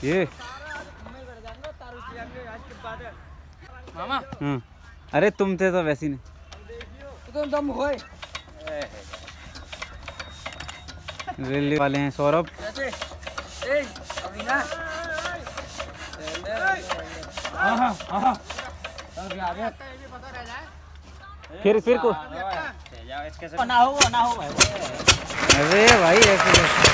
ये मामा अरे तुम थे तो वैसी नहीं। तो दम होए रेलवे वाले हैं सौरभ। ऐसे ए अभी ना फिर को ना हो अरे भाई ऐसे